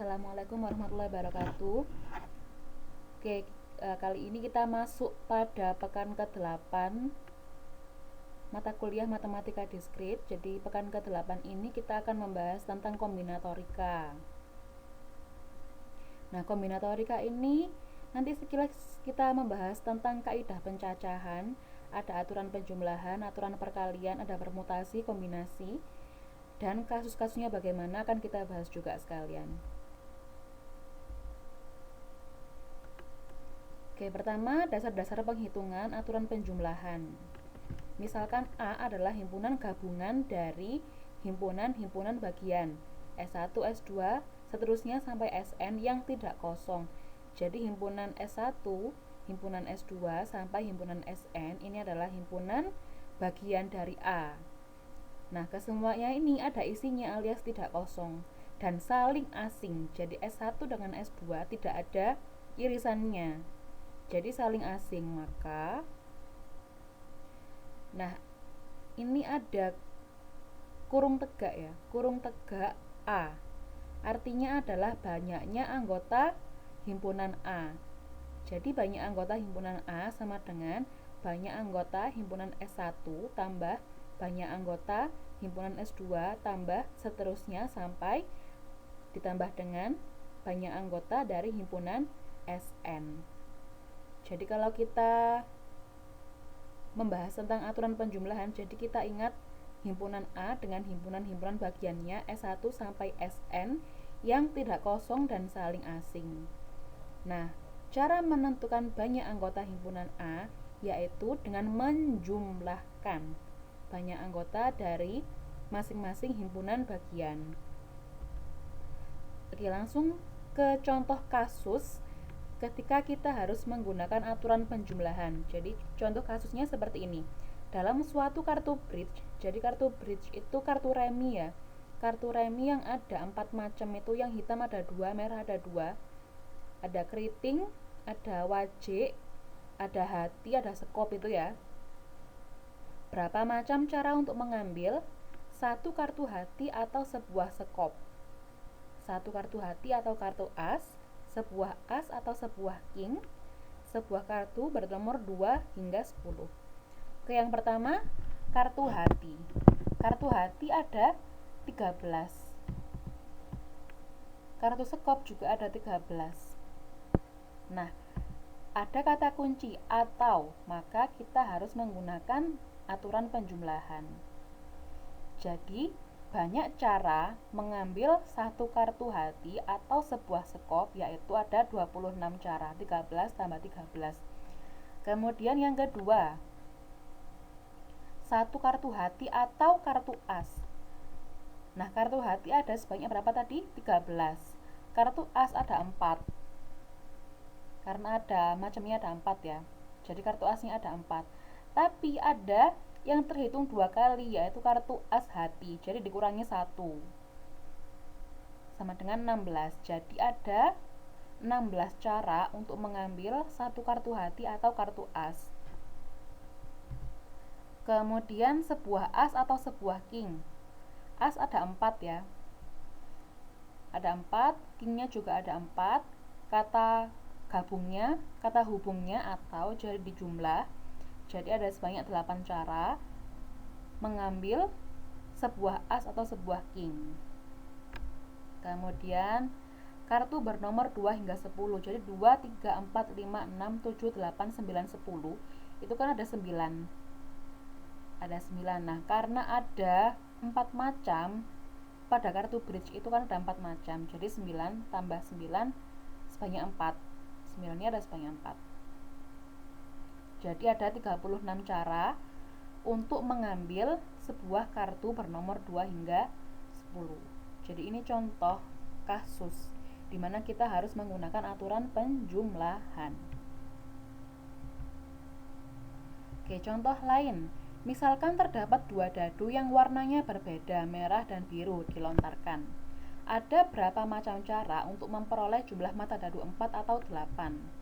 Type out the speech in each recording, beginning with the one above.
Assalamualaikum warahmatullahi wabarakatuh. Oke, kali ini kita masuk pada pekan ke-8 mata kuliah matematika diskrit. Jadi pekan ke-8 ini kita akan membahas tentang kombinatorika. Nah, kombinatorika ini nanti sekilas kita membahas tentang kaidah pencacahan, ada aturan penjumlahan, aturan perkalian, ada permutasi, kombinasi, dan kasus-kasusnya bagaimana akan kita bahas juga sekalian. Oke, pertama dasar-dasar penghitungan aturan penjumlahan. Misalkan A adalah himpunan gabungan dari himpunan-himpunan bagian S1, S2, seterusnya sampai Sn yang tidak kosong. Jadi himpunan S1, himpunan S2 sampai himpunan Sn ini adalah himpunan bagian dari A. Nah, kesemuanya ini ada isinya alias tidak kosong dan saling asing. Jadi S1 dengan S2 tidak ada irisannya. Jadi saling asing, maka nah, ini ada kurung tegak ya, kurung tegak A. Artinya adalah banyaknya anggota himpunan A. Jadi banyak anggota himpunan A sama dengan banyak anggota himpunan S1 tambah banyak anggota himpunan S2 tambah seterusnya sampai ditambah dengan banyak anggota dari himpunan Sn. Jadi kalau kita membahas tentang aturan penjumlahan, jadi kita ingat himpunan A dengan himpunan-himpunan bagiannya S1 sampai Sn yang tidak kosong dan saling asing. Nah, cara menentukan banyak anggota himpunan A yaitu dengan menjumlahkan banyak anggota dari masing-masing himpunan bagian. Oke, langsung ke contoh kasus ketika kita harus menggunakan aturan penjumlahan. Jadi contoh kasusnya seperti ini. Dalam suatu kartu bridge, jadi kartu bridge itu kartu remi ya. Kartu remi yang ada 4 macam itu, yang hitam ada 2, merah ada 2. Ada keriting, ada wajik, ada hati, ada sekop itu ya. Berapa macam cara untuk mengambil satu kartu hati atau sebuah sekop? Satu kartu hati atau kartu as, sebuah as atau sebuah king, sebuah kartu bernomor 2 hingga 10. Oke, yang pertama, kartu hati. Kartu hati ada 13. Kartu sekop juga ada 13. Nah, ada kata kunci atau, maka kita harus menggunakan aturan penjumlahan. Jadi, banyak cara mengambil satu kartu hati atau sebuah sekop, yaitu ada 26 cara, 13 tambah 13. Kemudian yang kedua, satu kartu hati atau kartu as. Nah, kartu hati ada sebanyak berapa tadi? 13. Kartu as ada 4. Karena ada macamnya ada 4 ya. Jadi kartu asnya ada 4. Tapi ada yang terhitung 2 kali, yaitu kartu as hati. Jadi dikurangi 1. Sama dengan 16. Jadi ada 16 cara untuk mengambil satu kartu hati atau kartu as. Kemudian sebuah as atau sebuah king. As ada 4 ya. Ada 4, kingnya juga ada 4. Kata gabungnya, kata hubungnya atau jadi dijumlah. Jadi ada sebanyak 8 cara mengambil sebuah as atau sebuah king. Kemudian kartu bernomor 2 hingga 10. Jadi 2, 3, 4, 5, 6, 7, 8, 9, 10. Itu kan ada 9. Ada 9. Nah, karena ada 4 macam pada kartu bridge itu kan ada 4 macam. Jadi 9 tambah 9 sebanyak 4. 9 ini ada sebanyak 4. Jadi ada 36 cara untuk mengambil sebuah kartu bernomor 2 hingga 10. Jadi ini contoh kasus di mana kita harus menggunakan aturan penjumlahan. Oke, contoh lain. Misalkan terdapat 2 dadu yang warnanya berbeda, merah dan biru, dilontarkan. Ada berapa macam cara untuk memperoleh jumlah mata dadu 4 atau 8?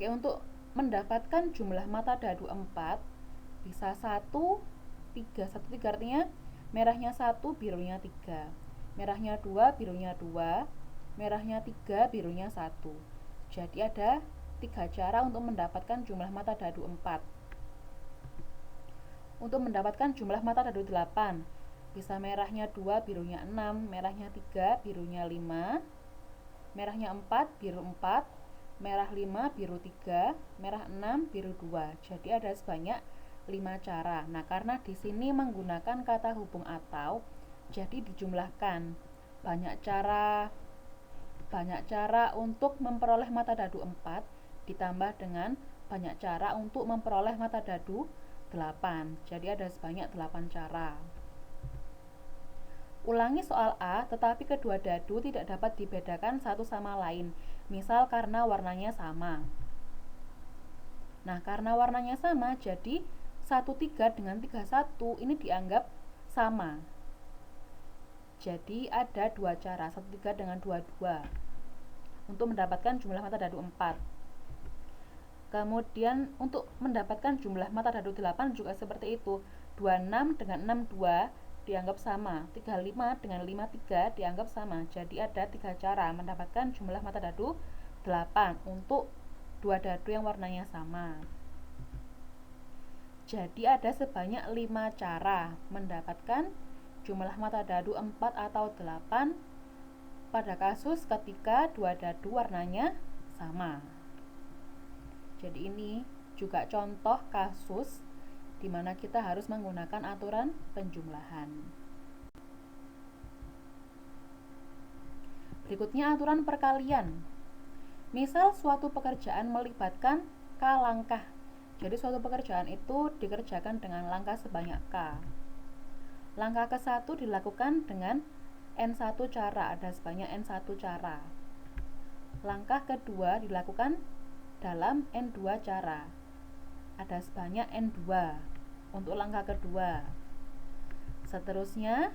Oke, untuk mendapatkan jumlah mata dadu 4 bisa 1, 3. 1, 3 artinya Merahnya 1, birunya 3. Merahnya 2, birunya 2. Merahnya 3, birunya 1. Jadi ada 3 cara untuk mendapatkan jumlah mata dadu 4. Untuk mendapatkan jumlah mata dadu 8, bisa merahnya 2, birunya 6. Merahnya 3, birunya 5. Merahnya 4, biru 4. Merah 5, biru 3. Merah 6, biru 2. Jadi ada sebanyak 5 cara. Nah, karena di sini menggunakan kata hubung atau, jadi dijumlahkan. Banyak cara untuk memperoleh mata dadu 4 ditambah dengan banyak cara untuk memperoleh mata dadu 8. Jadi ada sebanyak 8 cara. Ulangi soal A, tetapi kedua dadu tidak dapat dibedakan satu sama lain. Misal karena warnanya sama. Nah, karena warnanya sama, jadi 13 dengan 31 ini dianggap sama. Jadi ada 2 cara, 13 dengan 22, untuk mendapatkan jumlah mata dadu 4. Kemudian untuk mendapatkan jumlah mata dadu 8 juga seperti itu. 26 dengan 62 dianggap sama, 35 dengan 53 dianggap sama. Jadi ada 3 cara mendapatkan jumlah mata dadu 8 untuk dua dadu yang warnanya sama. Jadi ada sebanyak 5 cara mendapatkan jumlah mata dadu 4 atau 8 pada kasus ketika dua dadu warnanya sama. Jadi ini juga contoh kasus di mana kita harus menggunakan aturan penjumlahan. Berikutnya aturan perkalian. Misal suatu pekerjaan melibatkan K langkah. Jadi suatu pekerjaan itu dikerjakan dengan langkah sebanyak K. Langkah ke-1 dilakukan dengan N1 cara, ada sebanyak N1 cara. Langkah kedua dilakukan dalam N2 cara, ada sebanyak N2 untuk langkah kedua. Seterusnya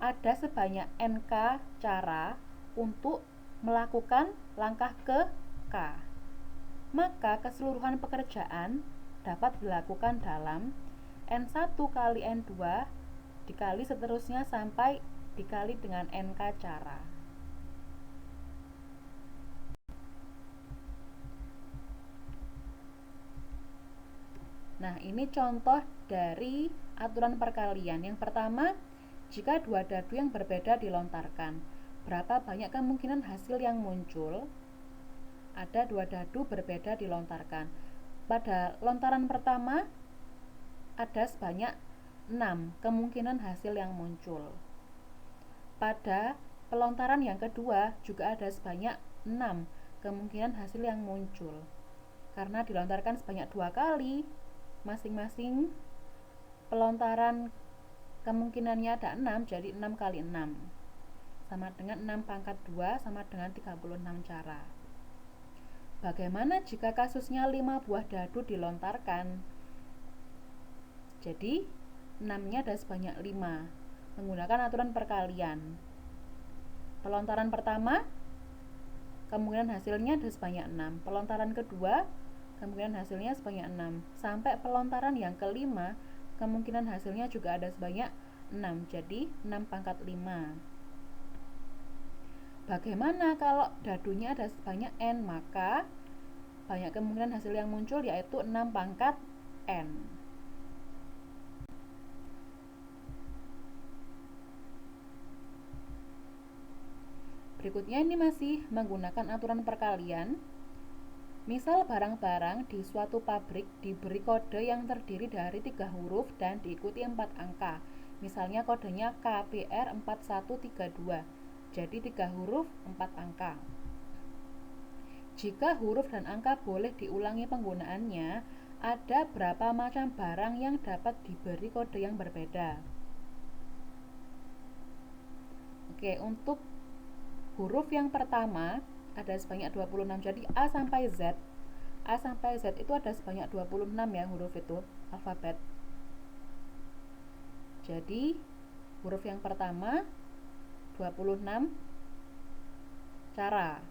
ada sebanyak NK cara untuk melakukan langkah ke K. Maka keseluruhan pekerjaan dapat dilakukan dalam N1 kali N2 dikali seterusnya sampai dikali dengan NK cara. Nah, ini contoh dari aturan perkalian. Yang pertama, jika dua dadu yang berbeda dilontarkan, berapa banyak kemungkinan hasil yang muncul? Ada dua dadu berbeda dilontarkan. Pada lontaran pertama, ada sebanyak 6 kemungkinan hasil yang muncul. Pada pelontaran yang kedua, juga ada sebanyak 6 kemungkinan hasil yang muncul. Karena dilontarkan sebanyak 2 kali, masing-masing pelontaran kemungkinannya ada 6, jadi 6 kali 6 sama dengan 6 pangkat 2 sama dengan 36 cara. Bagaimana jika kasusnya 5 buah dadu dilontarkan? Jadi 6-nya ada sebanyak 5 menggunakan aturan perkalian. Pelontaran pertama kemungkinan hasilnya ada sebanyak 6, pelontaran kedua kemungkinan hasilnya sebanyak 6, sampai pelontaran yang kelima kemungkinan hasilnya juga ada sebanyak 6, jadi 6 pangkat 5. Bagaimana kalau dadunya ada sebanyak N? Maka banyak kemungkinan hasil yang muncul yaitu 6 pangkat N. Berikutnya ini masih menggunakan aturan perkalian. Misal barang-barang di suatu pabrik diberi kode yang terdiri dari 3 huruf dan diikuti 4 angka. Misalnya kodenya KPR4132. Jadi 3 huruf 4 angka. Jika huruf dan angka boleh diulangi penggunaannya, ada berapa macam barang yang dapat diberi kode yang berbeda? Oke, untuk huruf yang pertama ada sebanyak 26, jadi A sampai Z. A sampai Z itu ada sebanyak 26 ya huruf itu, alfabet. Jadi huruf yang pertama 26 cara.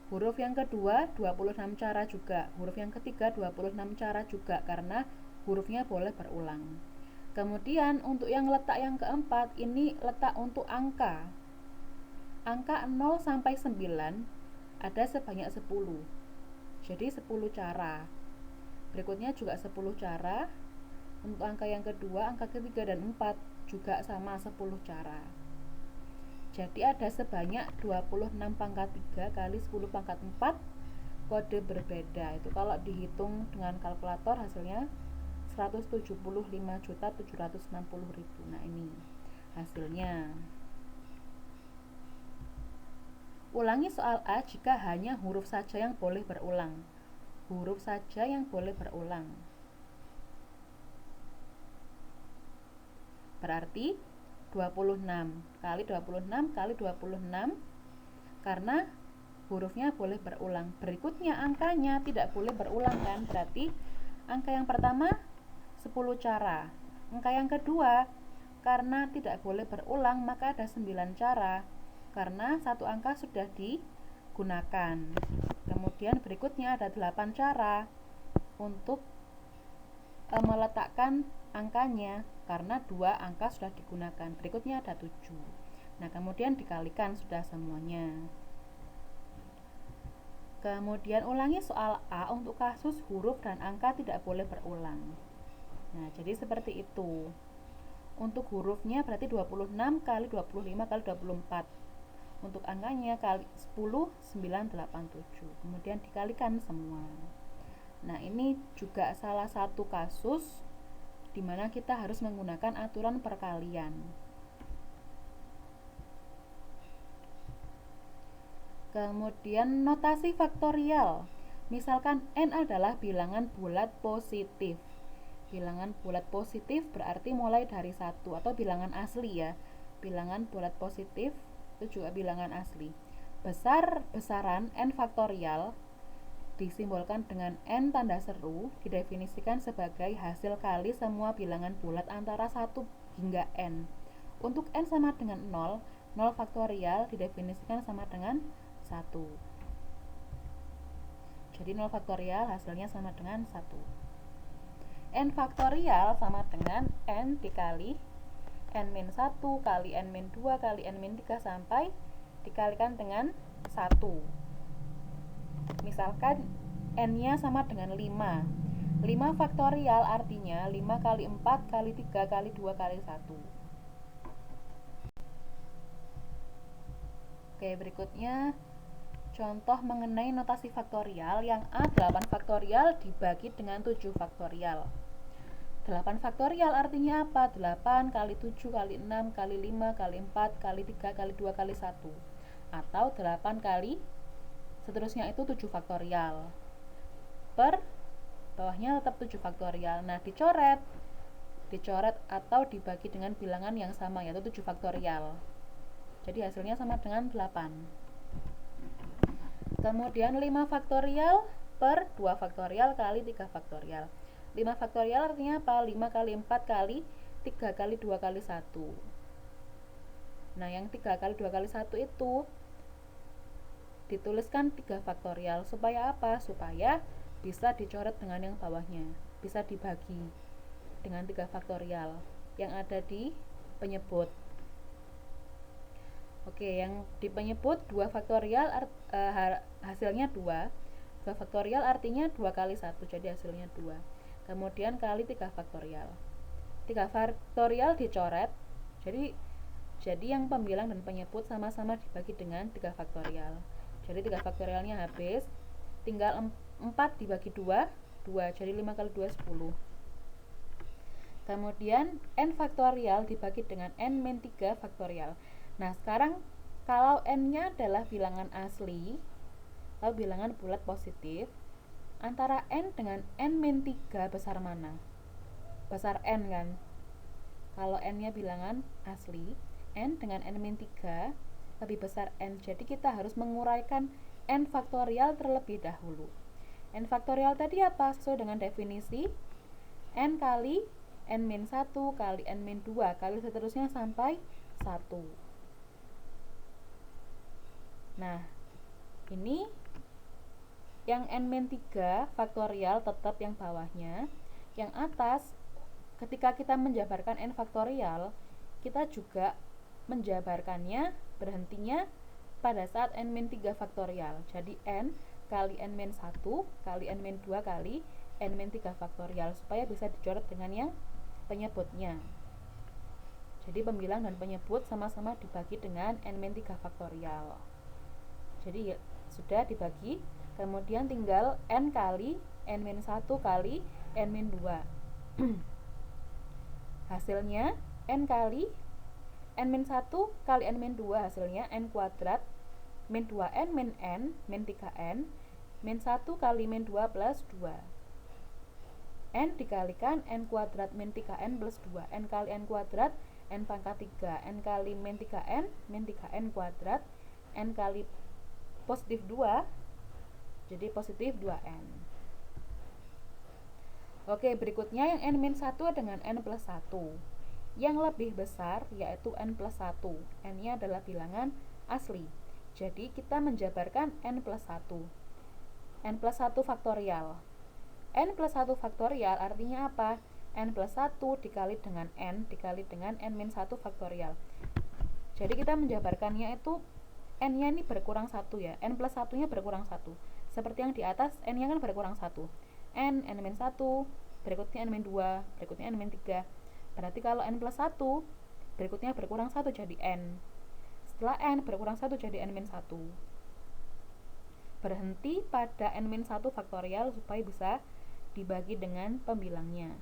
Huruf yang kedua 26 cara juga. Huruf yang ketiga 26 cara juga karena hurufnya boleh berulang. Kemudian untuk yang letak yang keempat, ini letak untuk angka. Angka 0 sampai 9 ada sebanyak 10. Jadi 10 cara. Berikutnya juga 10 cara. Untuk angka yang kedua, angka ketiga dan 4 juga sama 10 cara. Jadi ada sebanyak 26 pangkat 3 kali 10 pangkat 4 kode berbeda. Itu kalau dihitung dengan kalkulator hasilnya 175.760.000. Nah, ini hasilnya. Ulangi soal A jika hanya huruf saja yang boleh berulang. Huruf saja yang boleh berulang. Berarti 26 kali 26 kali 26 karena hurufnya boleh berulang. Berikutnya angkanya tidak boleh berulang kan? Berarti angka yang pertama 10 cara. Angka yang kedua karena tidak boleh berulang maka ada 9 cara. Karena satu angka sudah digunakan. Kemudian berikutnya ada 8 cara untuk meletakkan angkanya karena 2 angka sudah digunakan. Berikutnya ada 7. Nah, kemudian dikalikan sudah semuanya. Kemudian ulangi soal A untuk kasus huruf dan angka tidak boleh berulang. Nah, jadi seperti itu. Untuk hurufnya berarti 26 kali 25 kali 24. Untuk angkanya kali 10, 9, 8, 7. Kemudian dikalikan semua. Nah, ini juga salah satu kasus di mana kita harus menggunakan aturan perkalian. Kemudian notasi faktorial. Misalkan n adalah bilangan bulat positif. Bilangan bulat positif berarti mulai dari 1 atau bilangan asli ya. Bilangan bulat positif itu juga bilangan asli. Besaran n faktorial disimbolkan dengan n tanda seru, didefinisikan sebagai hasil kali semua bilangan bulat antara 1 hingga n. Untuk n sama dengan 0, 0 faktorial didefinisikan sama dengan 1. Jadi 0 faktorial hasilnya sama dengan 1. N faktorial sama dengan n dikali n-1 kali n-2 kali n-3 sampai dikalikan dengan 1. Misalkan n-nya sama dengan 5. 5 faktorial artinya 5 kali 4 kali 3 kali 2 kali 1. Oke, berikutnya contoh mengenai notasi faktorial yang A8 faktorial dibagi dengan 7 faktorial. 8 faktorial artinya apa? 8 kali 7 kali 6 kali 5 kali 4 kali 3 kali 2 kali 1. Atau 8 kali seterusnya itu 7 faktorial. Per bawahnya tetap 7 faktorial. Nah, dicoret atau dibagi dengan bilangan yang sama yaitu 7 faktorial. Jadi hasilnya sama dengan 8. Kemudian 5 faktorial per 2 faktorial kali 3 faktorial. 5 faktorial artinya apa? 5 kali 4 kali 3 kali 2 kali 1. Nah, yang 3 kali 2 kali 1 itu dituliskan 3 faktorial. Supaya apa? Supaya bisa dicoret dengan yang bawahnya. Bisa dibagi dengan 3 faktorial yang ada di penyebut. Oke, yang di penyebut 2 faktorial hasilnya 2. 2 faktorial artinya 2 kali 1, jadi hasilnya 2. Kemudian kali 3 faktorial. 3 faktorial dicoret. Jadi yang pembilang dan penyebut sama-sama dibagi dengan 3 faktorial. Jadi 3 faktorialnya habis. Tinggal 4 dibagi 2, 2. Jadi 5 kali 2 10. Kemudian n faktorial dibagi dengan n-3 faktorial. Nah, sekarang kalau n-nya adalah bilangan asli atau bilangan bulat positif, antara n dengan n-3 besar mana? Besar n kan? Kalau n-nya bilangan asli, n dengan n-3 lebih besar n. Jadi kita harus menguraikan n faktorial terlebih dahulu. N faktorial tadi apa? Sesuai dengan definisi n kali n-1 kali n-2 kali seterusnya sampai 1. Nah, ini yang n-3 faktorial tetap yang bawahnya, yang atas ketika kita menjabarkan n faktorial, kita juga menjabarkannya berhentinya pada saat n-3 faktorial. Jadi n kali n-1 kali n-2 kali n-3 faktorial, supaya bisa dicoret dengan yang penyebutnya. Jadi pembilang dan penyebut sama-sama dibagi dengan n-3 faktorial. Jadi sudah dibagi, kemudian tinggal n kali n-1 kali n-2. Hasilnya n kali n-1 kali n-2, hasilnya n kuadrat min 2n min n min 3n min 1 kali min 2 plus 2. N dikalikan n kuadrat min 3n plus 2. N kali n kuadrat n pangkat 3. N kali min 3n min 3n kuadrat. N kali positif 2, jadi positif 2n. Oke, berikutnya yang n-1 dengan n plus 1. Yang lebih besar yaitu n plus 1. N-nya adalah bilangan asli. Jadi kita menjabarkan n plus 1. N plus 1 faktorial. N plus 1 faktorial artinya apa? N plus 1 dikali dengan n dikali dengan n-1 faktorial. Jadi kita menjabarkannya itu n-nya ini berkurang 1 ya. N plus 1-nya berkurang 1. Seperti yang di atas, n-nya kan berkurang 1. N, n-1, berikutnya n-2, berikutnya n-3. Berarti kalau n plus 1, berikutnya berkurang 1 jadi n. Setelah n berkurang 1 jadi n-1. Berhenti pada n-1 faktorial supaya bisa dibagi dengan pembilangnya.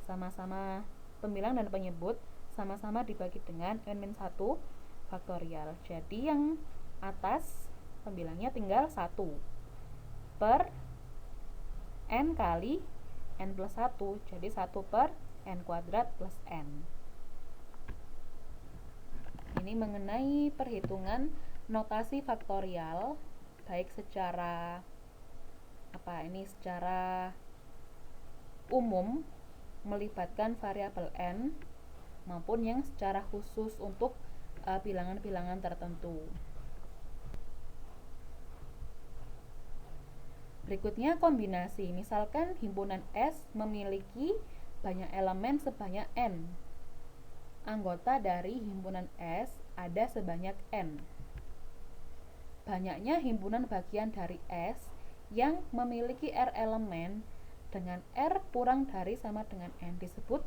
Sama-sama pembilang dan penyebut sama-sama dibagi dengan n-1 faktorial. Jadi yang atas pembilangnya tinggal 1 per n kali n plus 1, jadi 1 per n kuadrat plus n. Ini mengenai perhitungan notasi faktorial, baik secara secara umum melibatkan variabel n maupun yang secara khusus untuk bilangan-bilangan tertentu. Berikutnya kombinasi. Misalkan himpunan S memiliki banyak elemen sebanyak n. Anggota dari himpunan S ada sebanyak n. Banyaknya himpunan bagian dari S yang memiliki R elemen dengan R kurang dari sama dengan n disebut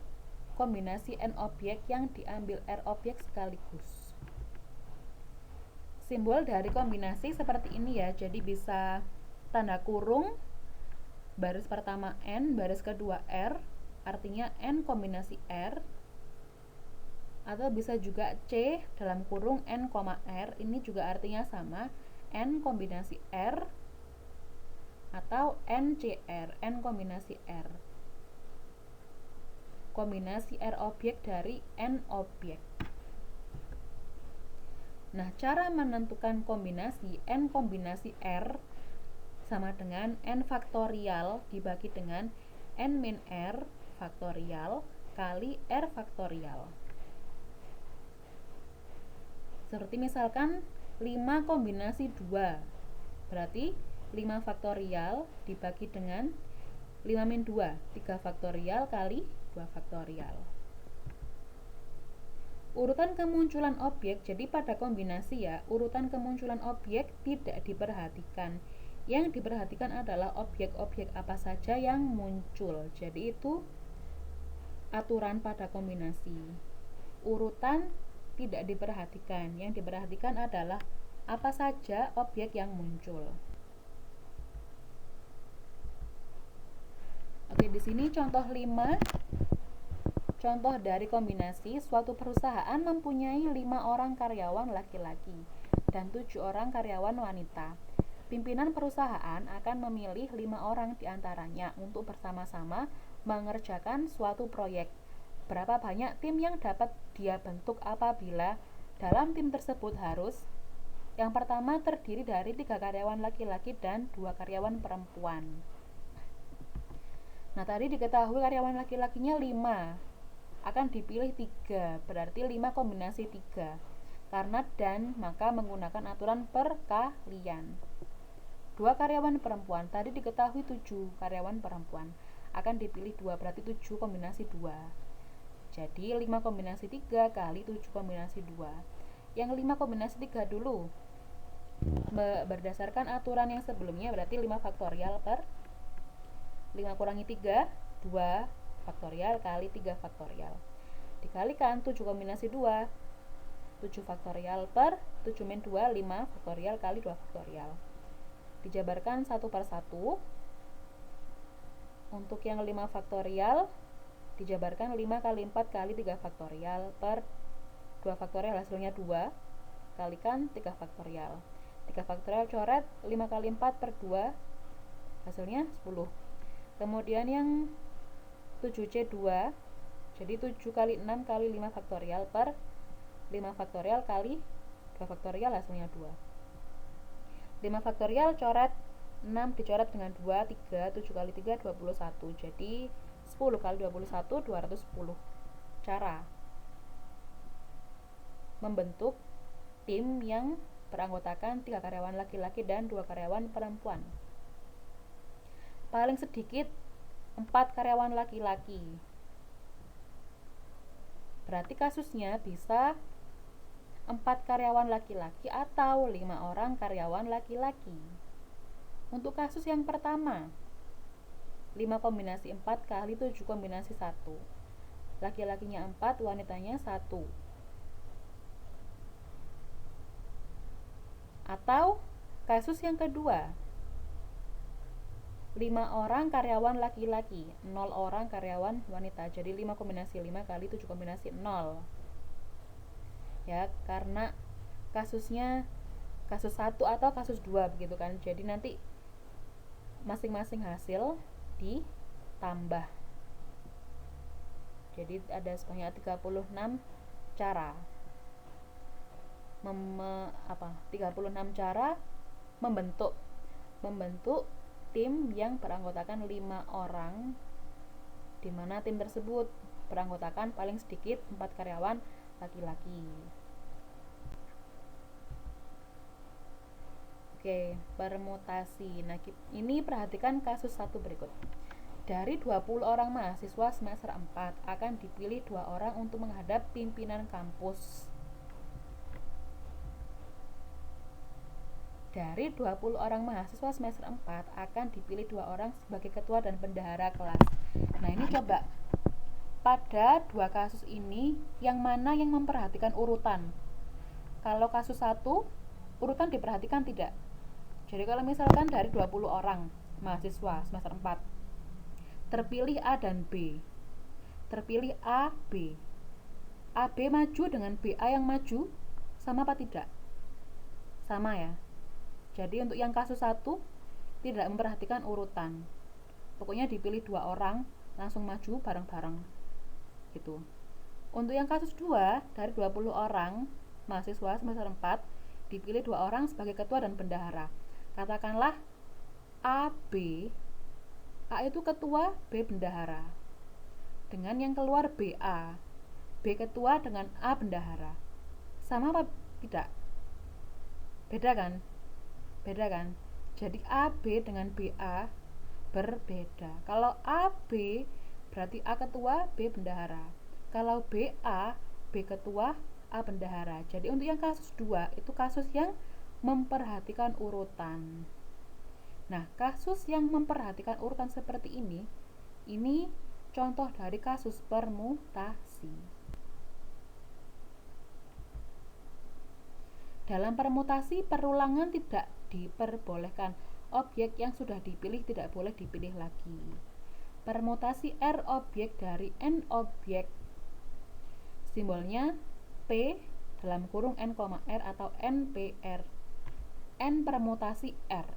kombinasi n objek yang diambil R objek sekaligus. Simbol dari kombinasi seperti ini ya, jadi bisa tanda kurung, baris pertama n, baris kedua r, artinya n kombinasi r, atau bisa juga c dalam kurung n, r, ini juga artinya sama, n kombinasi r, atau ncr, n kombinasi r, kombinasi r objek dari n objek. Nah, cara menentukan kombinasi n kombinasi r sama dengan n faktorial dibagi dengan n min r faktorial kali r faktorial. Seperti misalkan 5 kombinasi 2, berarti 5 faktorial dibagi dengan 5 min 2, 3 faktorial kali 2 faktorial. Urutan kemunculan objek, jadi pada kombinasi ya, urutan kemunculan objek tidak diperhatikan. Yang diperhatikan adalah objek-objek apa saja yang muncul. Jadi itu aturan pada kombinasi. Urutan tidak diperhatikan. Yang diperhatikan adalah apa saja objek yang muncul. Oke, di sini contoh 5. Contoh dari kombinasi, suatu perusahaan mempunyai 5 orang karyawan laki-laki dan 7 orang karyawan wanita. Pimpinan perusahaan akan memilih 5 orang diantaranya untuk bersama-sama mengerjakan suatu proyek. Berapa banyak tim yang dapat dia bentuk apabila dalam tim tersebut harus yang pertama terdiri dari 3 karyawan laki-laki dan 2 karyawan perempuan. Nah, tadi diketahui karyawan laki-lakinya 5, akan dipilih 3, berarti 5 kombinasi 3. Karena dan, maka menggunakan aturan perkalian. 2 karyawan perempuan, tadi diketahui 7 karyawan perempuan, akan dipilih 2, berarti 7 kombinasi 2. Jadi 5 kombinasi 3 kali 7 kombinasi 2. Yang 5 kombinasi 3 dulu. Berdasarkan aturan yang sebelumnya berarti 5 faktorial per 5 kurangi 3, 2 faktorial kali 3 faktorial. Dikalikan 7 kombinasi 2, 7 faktorial per 7 min 2, 5 faktorial kali 2 faktorial. Dijabarkan satu per satu. Untuk yang 5 faktorial dijabarkan 5 kali 4 kali 3 faktorial per 2 faktorial, hasilnya 2, kalikan 3 faktorial. 3 faktorial coret, 5 kali 4 per 2, hasilnya 10. Kemudian yang 7C2, jadi 7 kali 6 kali 5 faktorial per 5 faktorial kali 2 faktorial, hasilnya 2. 5 faktorial coret, 6 dicoret dengan 2, 3, 7 kali 3, 21. Jadi 10 kali 21, 210. Cara membentuk tim yang beranggotakan 3 karyawan laki-laki dan 2 karyawan perempuan. Paling sedikit 4 karyawan laki-laki. Berarti kasusnya bisa 4 karyawan laki-laki atau 5 orang karyawan laki-laki. Untuk kasus yang pertama, 5 kombinasi 4 kali 7 kombinasi 1. Laki-lakinya 4, wanitanya 1. Atau kasus yang kedua, 5 orang karyawan laki-laki, 0 orang karyawan wanita. Jadi 5 kombinasi 5 kali 7 kombinasi 0. Ya, karena kasusnya kasus 1 atau kasus 2 begitu kan. Jadi nanti masing-masing hasil ditambah. Jadi ada sebanyak 36 cara. 36 cara membentuk tim yang beranggotakan 5 orang, di mana tim tersebut beranggotakan paling sedikit 4 karyawan laki-laki. Oke, permutasi. Nah, ini perhatikan kasus satu berikut. Dari 20 orang mahasiswa semester 4 akan dipilih 2 orang untuk menghadap pimpinan kampus. Dari 20 orang mahasiswa semester 4 akan dipilih 2 orang sebagai ketua dan bendahara kelas. Nah, ini coba pada 2 kasus ini yang mana yang memperhatikan urutan? Kalau kasus 1, urutan diperhatikan tidak? Jadi kalau misalkan dari 20 orang mahasiswa semester 4 terpilih A dan B, terpilih A, B, AB maju dengan BA yang maju, sama apa tidak? Sama ya. Jadi untuk yang kasus 1 tidak memperhatikan urutan, pokoknya dipilih 2 orang langsung maju bareng-bareng gitu. Untuk yang kasus 2, dari 20 orang mahasiswa semester 4 dipilih 2 orang sebagai ketua dan bendahara. Katakanlah A, B, A itu ketua, B bendahara, dengan yang keluar BA, B ketua dengan A bendahara. Sama apa tidak? Beda kan? Beda kan? Jadi AB dengan BA berbeda. Kalau AB berarti A ketua, B bendahara. Kalau BA, B ketua, A bendahara. Jadi untuk yang kasus 2 itu kasus yang memperhatikan urutan. Nah, kasus yang memperhatikan urutan seperti ini contoh dari kasus permutasi. Dalam permutasi, perulangan tidak diperbolehkan. Objek yang sudah dipilih tidak boleh dipilih lagi. Permutasi R objek dari N objek, simbolnya P dalam kurung N, R atau NPR. N permutasi R.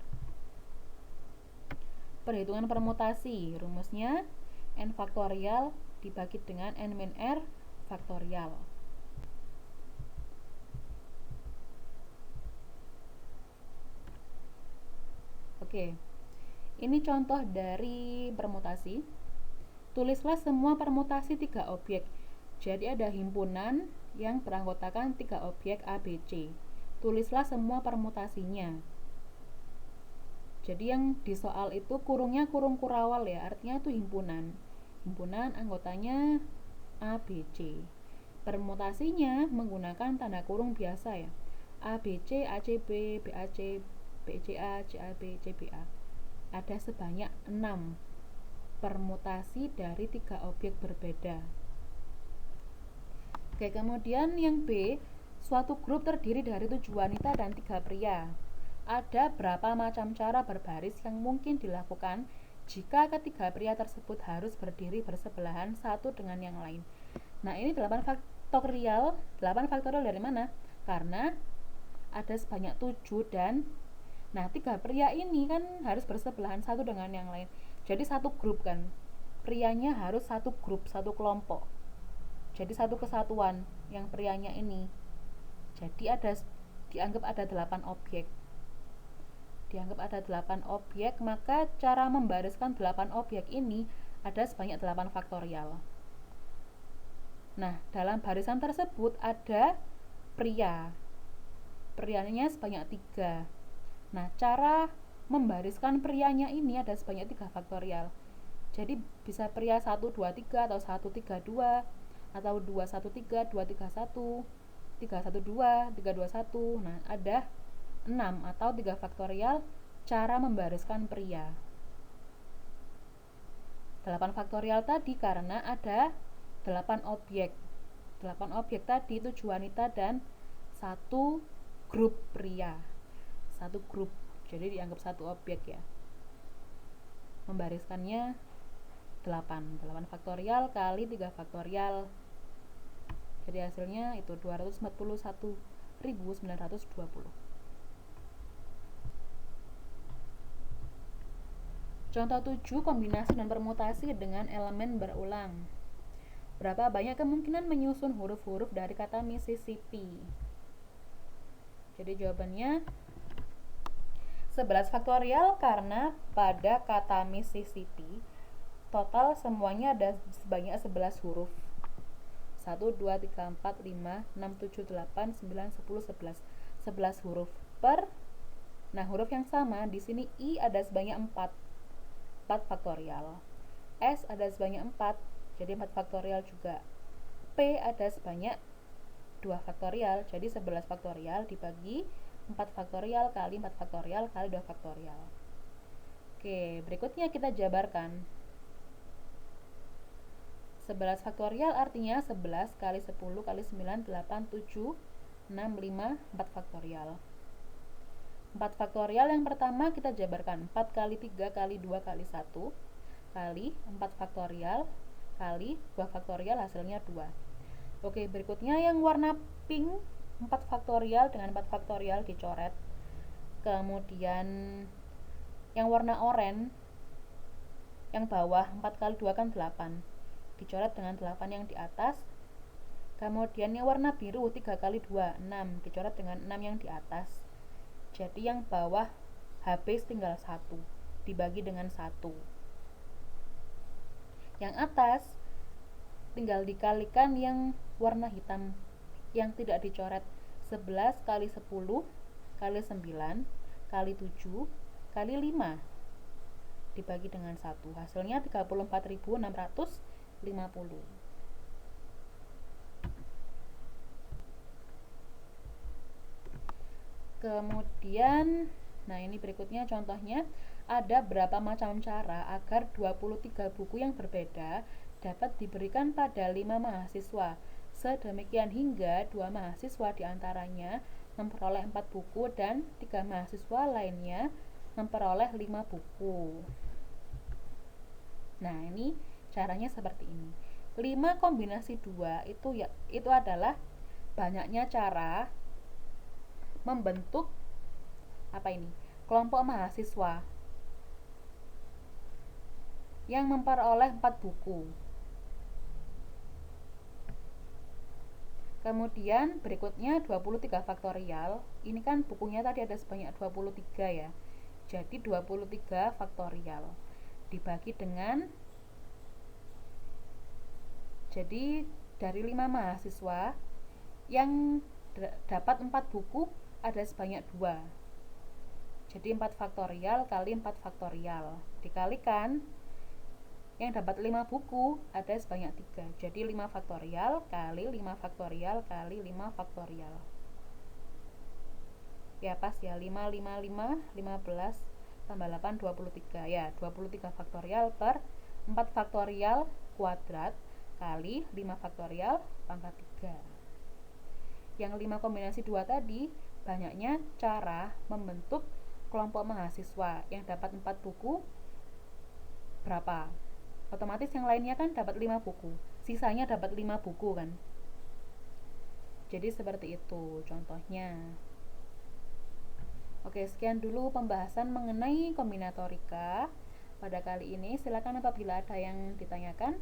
Perhitungan permutasi, rumusnya N faktorial dibagi dengan N min R faktorial. Oke, ini contoh dari permutasi. Tulislah semua permutasi 3 objek. Jadi ada himpunan yang beranggotakan 3 objek ABC. Tulislah semua permutasinya. Jadi yang di soal itu kurungnya kurung kurawal ya, artinya itu himpunan. Himpunan anggotanya A, B, C. Permutasinya menggunakan tanda kurung biasa ya. A, B, C, A, C, B, B, A, C, B, C, A, C, A, B, C, B, A. Ada sebanyak 6 permutasi dari 3 objek berbeda. Oke, kemudian yang B, suatu grup terdiri dari 7 wanita dan 3 pria. Ada berapa macam cara berbaris yang mungkin dilakukan jika ketiga pria tersebut harus berdiri bersebelahan satu dengan yang lain? Nah, ini 8 faktorial. 8 faktorial dari mana? Karena ada sebanyak 7 dan nah 3 pria ini kan harus bersebelahan satu dengan yang lain. Jadi satu grup kan. Prianya harus satu grup, satu kelompok. Jadi satu kesatuan yang prianya ini. Jadi dianggap ada 8 objek. Maka cara membariskan 8 objek ini ada sebanyak 8 faktorial. Nah, dalam barisan tersebut ada pria. Prianya sebanyak 3. Nah, cara membariskan prianya ini ada sebanyak 3 faktorial. Jadi bisa pria 1, 2, 3 atau 1, 3, 2 atau 2, 1, 3, 2, 3, 1, 3, 1, 2, 3, 2, 1. Nah, ada 6 atau 3 faktorial cara membariskan pria. 8 faktorial tadi karena ada 8 objek. 8 objek tadi 7 wanita dan 1 grup pria. 1 grup. Jadi dianggap 1 objek ya. Membariskannya 8 faktorial kali 3 faktorial. Jadi hasilnya itu 241.920. Contoh 7, kombinasi dan permutasi dengan elemen berulang. Berapa banyak kemungkinan menyusun huruf-huruf dari kata Mississippi? Jadi jawabannya 11 faktorial karena pada kata Mississippi total semuanya ada sebanyak 11 huruf. 1, 2, 3, 4, 5, 6, 7, 8, 9, 10, 11. 11 huruf per. Nah, huruf yang sama di sini I ada sebanyak 4 faktorial. S ada sebanyak 4, jadi 4 faktorial juga. P ada sebanyak 2 faktorial, jadi 11 faktorial dibagi 4 faktorial kali 4 faktorial kali 2 faktorial. Oke, berikutnya kita jabarkan. 11 faktorial artinya 11 kali 10 kali 9, 8, 7, 6, 5, 4 faktorial. 4 faktorial yang pertama kita jabarkan 4 kali 3 kali 2 kali 1 kali 4 faktorial kali 2 faktorial hasilnya 2. Oke, berikutnya yang warna pink 4 faktorial dengan 4 faktorial dicoret. Kemudian yang warna oranye yang bawah 4 kali 2 kan 8 dicoret dengan 8 yang di atas. Kemudian yang warna biru 3 kali 2 6 dicoret dengan 6 yang di atas. Jadi yang bawah habis tinggal 1 dibagi dengan 1. Yang atas tinggal dikalikan yang warna hitam yang tidak dicoret. 11 kali 10 kali 9 kali 7 kali 5 dibagi dengan 1. Hasilnya 34.650. Kemudian, nah ini berikutnya contohnya, ada berapa macam cara agar 23 buku yang berbeda dapat diberikan pada 5 mahasiswa. Sedemikian hingga 2 mahasiswa diantaranya memperoleh 4 buku dan 3 mahasiswa lainnya memperoleh 5 buku. Nah, ini caranya seperti ini. 5 kombinasi 2 itu adalah banyaknya cara membentuk kelompok mahasiswa yang memperoleh 4 buku. Kemudian berikutnya 23 faktorial. Ini kan bukunya tadi ada sebanyak 23 ya. Jadi 23 faktorial dibagi dengan, jadi dari 5 mahasiswa yang dapat 4 buku ada sebanyak 2. Jadi 4 faktorial kali 4 faktorial dikalikan yang dapat 5 buku ada sebanyak 3. Jadi 5 faktorial kali 5 faktorial kali 5 faktorial. Ya pas ya, 5, 5, 5, 15 tambah 8, 23. Ya, 23 faktorial per 4 faktorial kuadrat kali 5 faktorial pangkat 3. Yang 5 kombinasi 2 tadi, banyaknya cara membentuk kelompok mahasiswa yang dapat 4 buku berapa. Otomatis yang lainnya kan dapat 5 buku, sisanya dapat 5 buku kan. Jadi seperti itu contohnya. Oke, sekian dulu pembahasan mengenai kombinatorika pada kali ini. Silakan apabila ada yang ditanyakan.